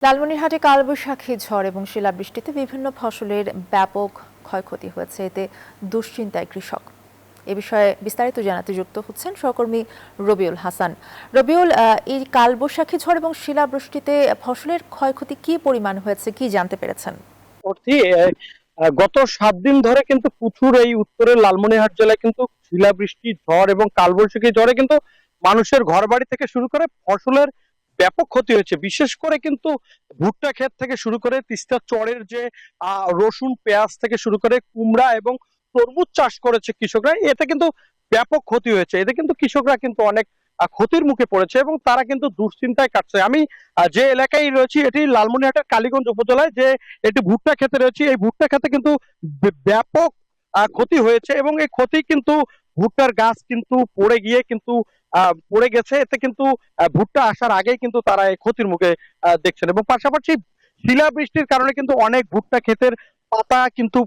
লালমনিরহাটে কালবৈশাখী ঝড় এবং শিলাবৃষ্টিতে বিভিন্ন ফসলের ব্যাপক ক্ষয়ক্ষতি হয়েছে, এতে দুশ্চিন্তায় কৃষক। এ বিষয়ে বিস্তারিত জানাতে যুক্ত হচ্ছেন সহকর্মী রবিউল হাসান। রবিউল, এই কালবৈশাখী ঝড় এবং শিলাবৃষ্টিতে ফসলের ক্ষয়ক্ষতি কি পরিমাণ হয়েছে, কি জানতে পেরেছেন? অর্থী গত 7 দিন ধরে কিন্তু প্রচুর এই উত্তরের লালমনিরহাট জেলায় কিন্তু শিলাবৃষ্টি, ঝড় এবং কালবৈশাখী ঝড়ে কিন্তু মানুষের ঘরবাড়ি থেকে শুরু করে ফসলের ব্যাপক ক্ষতি হয়েছে। বিশেষ করে কিন্তু ভুট্টা ক্ষেত থেকে শুরু করে তিস্তা চরের যে রসুন, পেঁয়াজ থেকে শুরু করে কুমড়া এবং তরমুজ চাষ করেছে কৃষকরা, এতে কিন্তু ব্যাপক ক্ষতি হয়েছে। এতে কিন্তু কৃষকরা কিন্তু অনেক ক্ষতির মুখে পড়েছে এবং তারা কিন্তু দুশ্চিন্তায় কাটছে। আমি যে এলাকায় রয়েছি এটি লালমনিরহাটের কালীগঞ্জ উপজেলায়, যে এটি ভুট্টা ক্ষেতে রয়েছে। এই ভুট্টা ক্ষেতে কিন্তু ব্যাপক ক্ষতি হয়েছে এবং এই ক্ষতি কিন্তু ভুট্টার গাছ কিন্তু পড়ে গিয়ে কিন্তু পড়ে গেছে। এতে কিন্তু ভুট্টা আসার আগেই কিন্তু তারা এই ক্ষতির মুখে দেখছেন এবং পাশাপাশি শিলাবৃষ্টির কারণে কিন্তু অনেক ভুট্টা ক্ষেতের পাতা কিন্তু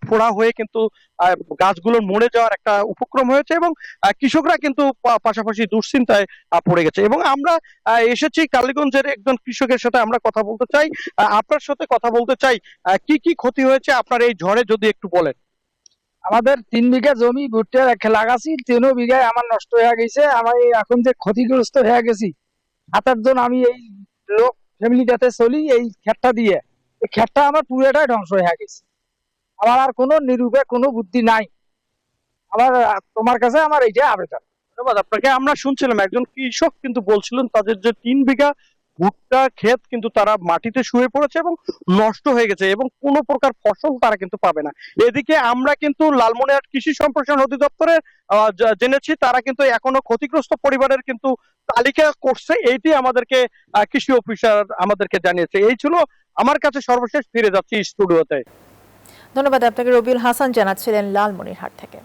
ফোড়া হয়ে কিন্তু গাছগুলো মরে যাওয়ার একটা উপক্রম হয়েছে এবং কৃষকরা কিন্তু পাশাপাশি দুশ্চিন্তায় পড়ে গেছে। এবং আমরা এসেছি কালীগঞ্জের একজন কৃষকের সাথে আমরা কথা বলতে চাই। আপনার সাথে কথা বলতে চাই, কি কি ক্ষতি হয়েছে আপনার এই ঝড়ে যদি একটু বলেন। আমাদের 3 বিঘা জমি ভুট্টা লাগাছি, 3 বিঘায় আমার নষ্ট হয়ে গেছে। আমি এখন যে ক্ষতিগ্রস্ত হয়ে গেছি, 7-8 জন আমি এই লোক ফ্যামিলিটাতে চলি এই ক্ষেতটা দিয়ে। এই ক্ষেতটা আমার পুরোটাই ধ্বংস হয়ে গেছে। আমার আর কোনো নিরুপায়, কোনো বুদ্ধি নাই। আমার তোমার কাছে আমার এইটা আবেদন। ধন্যবাদ আপনাকে। আমরা শুনছিলাম একজন কৃষক কিন্তু বলছিলেন তাদের যে 3 বিঘা ভুট্টা ক্ষেত কিন্তু তারা মাটিতে শুয়ে পড়েছে এবং নষ্ট হয়ে গেছে এবং কোনো প্রকার ফসল তারা কিন্তু পাবে না। এদিকে আমরা কিন্তু লালমনিরহাট কৃষি সম্প্রসারণ অধিদপ্তরের জেনেছি তারা কিন্তু এখনো ক্ষতিগ্রস্ত পরিবারের কিন্তু তালিকা করছে। এইটি আমাদেরকে কৃষি অফিসার আমাদেরকে জানিয়েছে। এই ছিল আমার কাছে সর্বশেষ। ফিরে যাচ্ছি স্টুডিওতে। ধন্যবাদ আপনাকে। রবিউল হাসান জানাচ্ছিলেন লালমনিরহাট থেকে।